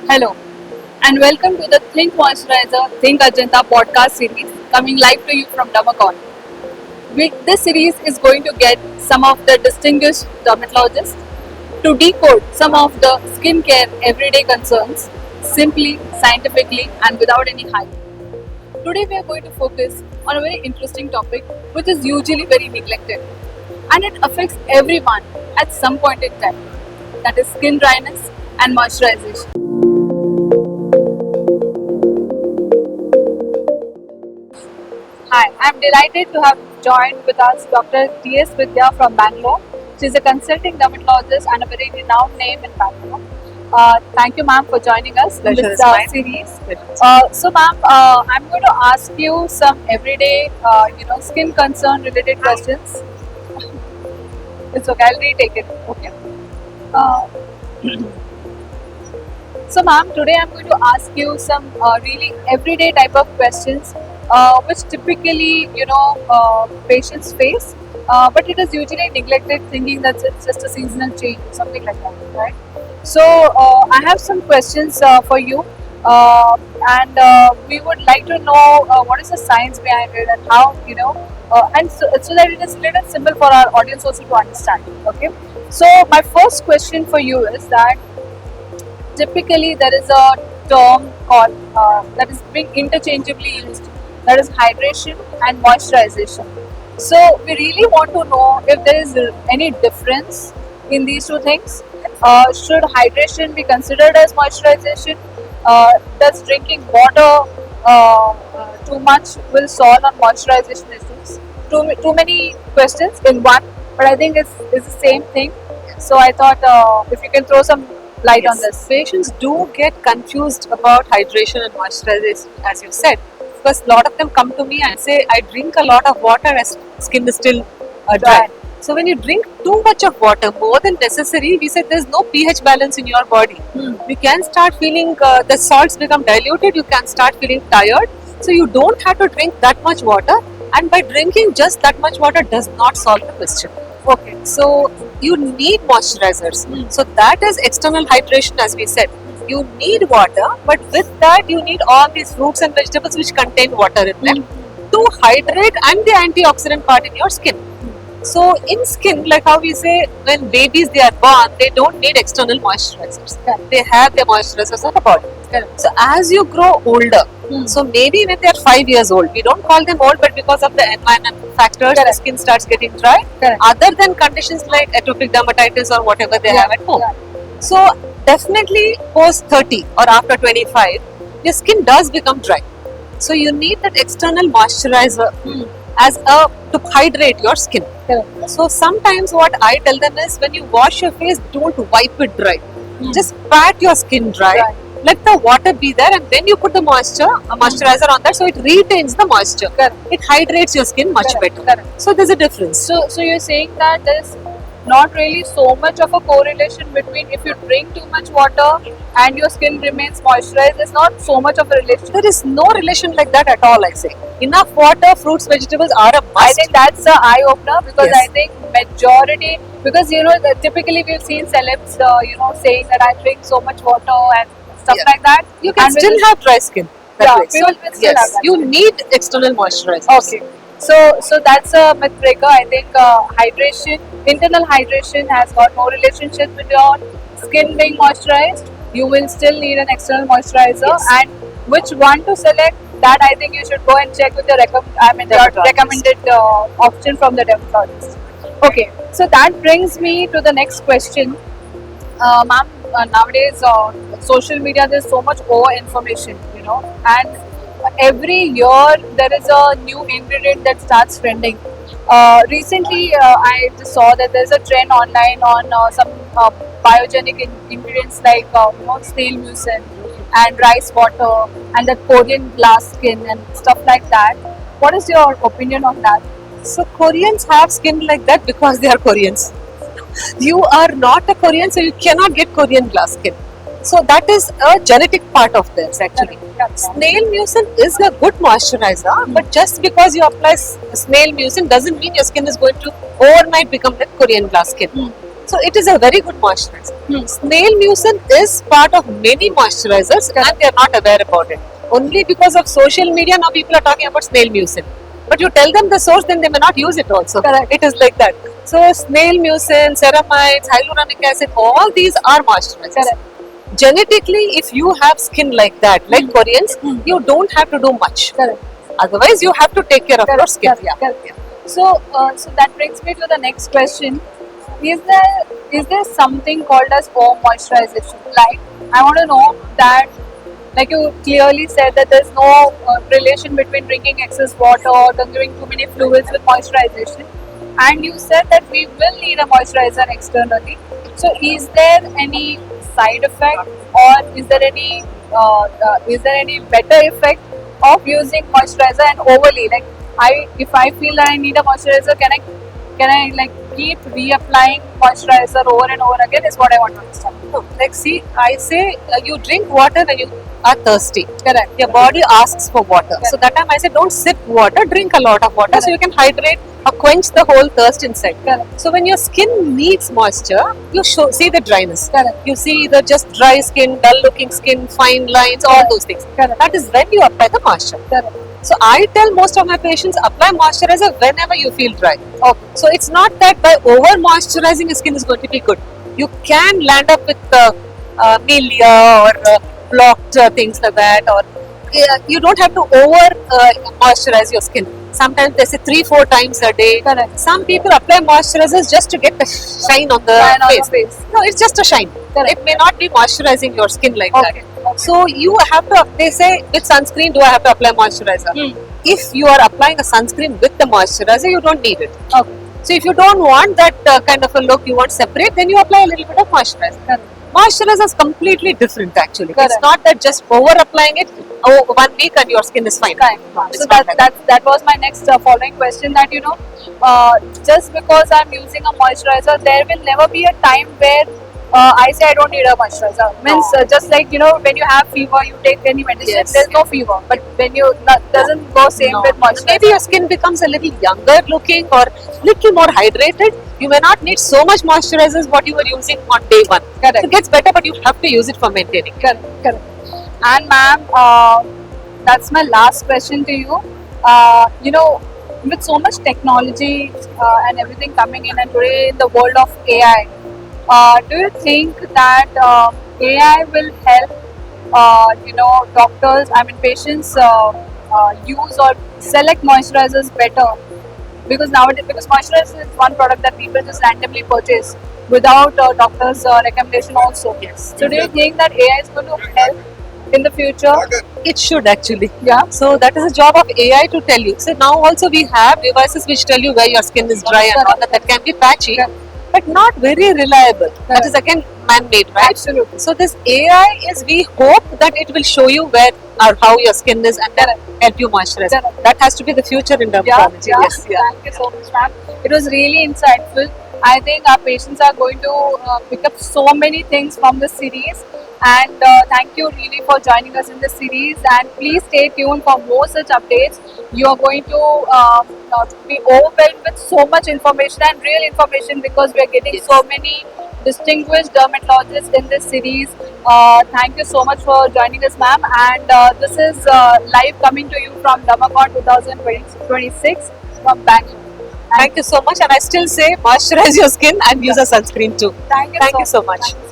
Hello, and welcome to the Think Moisturizer, Think Ajanta podcast series coming live to you from Damacon. This series is going to get some of the distinguished dermatologists to decode some of the skincare everyday concerns simply, scientifically, and without any hype. Today, we are going to focus on a very interesting topic which is usually very neglected and it affects everyone at some point in time, that is, skin dryness and moisturization. Hi, I'm delighted to have joined with us Dr. T.S. Vidya from Bangalore. She's a consulting dermatologist and a very renowned name in Bangalore. Thank you, ma'am, for joining us in Pleasure this is mine. series. Ma'am, I'm going to ask you some everyday, skin concern related questions. It's okay, I'll retake it. Okay. Uh, ma'am, today I'm going to ask you some really everyday type of questions, which typically, patients face, but it is usually neglected, thinking that it's just a seasonal change, something like that, right? So, I have some questions for you, and we would like to know what is the science behind it and how, so that it is little simple for our audience also to understand. Okay. So, my first question for you is that typically there is a term called that is being interchangeably used, that is hydration and moisturization. So we really want to know if there is any difference in these two things. Should hydration be considered as moisturization? Does drinking water too much will solve on moisturization issues? Too many questions in one, but I think it's the same thing. So I thought if you can throw some light on this. Patients do get confused about hydration and moisturization, as you said, because a lot of them come to me and say, I drink a lot of water as skin is still dry. So when you drink too much of water, more than necessary, we said there's no pH balance in your body. You can start feeling the salts become diluted, you can start feeling tired. So you don't have to drink that much water, and by drinking just that much water does not solve the question. Okay, so you need moisturizers. So that is external hydration, as we said. You need water, but with that you need all these fruits and vegetables which contain water in them to hydrate and the antioxidant part in your skin. So in skin, like how we say, when babies they are born, they don't need external moisturizers. They have their moisturizers on the body. So as you grow older, so maybe when they are 5 years old, we don't call them old, but because of the environmental factors, the skin starts getting dry. Other than conditions like atopic dermatitis or whatever they have at home. So definitely post 30 or after 25, your skin does become dry. So you need that external moisturizer as a to hydrate your skin. So sometimes what I tell them is, when you wash your face, don't wipe it dry. Just pat your skin dry. Let the water be there, and then you put the moisturizer on that, so it retains the moisture. It hydrates your skin much better. So there's a difference. So you're saying that there's not really so much of a correlation between if you drink too much water and your skin remains moisturized. There's not so much of a relation. There is no relation like that at all, I say. Enough water, fruits, vegetables are a must. I think that's the eye opener, because I think majority, because typically we've seen celebs saying that I drink so much water and stuff like that. You can still have dry skin. You need external moisturizer. Okay. So that's a myth breaker. I think hydration, internal hydration has got no relationship with your skin being moisturized. You will still need an external moisturizer, and which one to select, that I think you should go and check with your recommended option from the dermatologist. Okay, so that brings me to the next question. Ma'am, nowadays social media, there's so much over information, and every year there is a new ingredient that starts trending. Recently, I just saw that there's a trend online on some biogenic ingredients like snail mucin and rice water and the Korean glass skin and stuff like that. What is your opinion on that? So Koreans have skin like that because they are Koreans. You are not a Korean, so you cannot get Korean glass skin. So that is a genetic part of theirs actually. Snail mucin is a good moisturizer, but just because you apply snail mucin doesn't mean your skin is going to overnight become like Korean glass skin. So it is a very good moisturizer. Hmm. Snail mucin is part of many moisturizers and they are not aware about it. Only because of social media now people are talking about snail mucin. But you tell them the source, then they may not use it also. Correct. It is like that. So snail mucin, ceramides, hyaluronic acid, all these are moisturizers. Correct. Genetically, if you have skin like that, like Koreans, you don't have to do much. Correct. Otherwise, you have to take care of your Correct. skin. Correct. Correct. So that brings me to the next question. Is there something called as home moisturization? Like, I want to know that, like you clearly said that there's no relation between drinking excess water or consuming too many fluids with moisturization, and you said that we will need a moisturizer externally. So, is there any side effect, or is there any better effect of using moisturizer and overlay? Like, if I feel that I need a moisturizer, can I like keep reapplying moisturizer over and over again? Is what I want to understand. No, like see, I say you drink water when you are thirsty. Correct. Your body asks for water. So that time I say don't sip water, drink a lot of water so you can hydrate or quench the whole thirst inside. Correct. So when your skin needs moisture, you see the dryness. Correct. You see the just dry skin, dull looking skin, fine lines, all those things. Correct. That is when you apply the moisture. Correct. So I tell most of my patients apply moisturizer whenever you feel dry. Okay. So it's not that by over moisturizing your skin is going to be good. You can land up with melia or blocked things like that, or you don't have to over moisturize your skin. Sometimes they say 3-4 times a day. Correct. Some people apply moisturizers just to get the shine on the Shine on face. the face. No, it's just a shine. Correct. It may not be moisturizing your skin like Okay. that. So you have to, they say, with sunscreen do I have to apply moisturizer? If you are applying a sunscreen with the moisturizer, you don't need it. Okay. So if you don't want that kind of a look, you want separate, then you apply a little bit of moisturizer. Correct. Moisturizer is completely different actually. Correct. It's not that just over applying it, 1 week and your skin is fine. Kind. It's So not like that was my next following question. That just because I'm using a moisturizer, there will never be a time where I say I don't need a moisturizer. Means just like when you have fever, you take any medicine. Yes. There's no fever, but when you doesn't go same No. with moisturizer. Maybe your skin becomes a little younger looking or little more hydrated. You may not need so much moisturizers what you were using on day one. Correct. So it gets better, but you have to use it for maintaining. Correct, correct. And ma'am, that's my last question to you. With so much technology and everything coming in, and today in the world of AI, do you think that AI will help, doctors, patients use or select moisturizers better? Because nowadays, because moisturizer is one product that people just randomly purchase without doctor's recommendation also. Yes. So do you think that AI is going to help in the future? It should actually. Yeah. So that is a job of AI to tell you. So now also we have devices which tell you where your skin is dry and all that can be patchy, but not very reliable. That is again man-made, right? Absolutely. So this AI is, we hope that it will show you where or how your skin is and then help you moisturize. Correct. That has to be the future in dermatology. Yes, yeah. Thank you so much, ma'am. It was really insightful. I think our patients are going to pick up so many things from this series. And thank you really for joining us in this series. And please stay tuned for more such updates. You are going to be overwhelmed with so much information and real information, because we are getting so many distinguished dermatologists in this series. Thank you so much for joining us, ma'am. And this is live coming to you from Dermacon 2026 from Bangalore. Thank you so much, and I still say moisturize your skin and use a sunscreen too. Thank you Thank you so much. Thank you so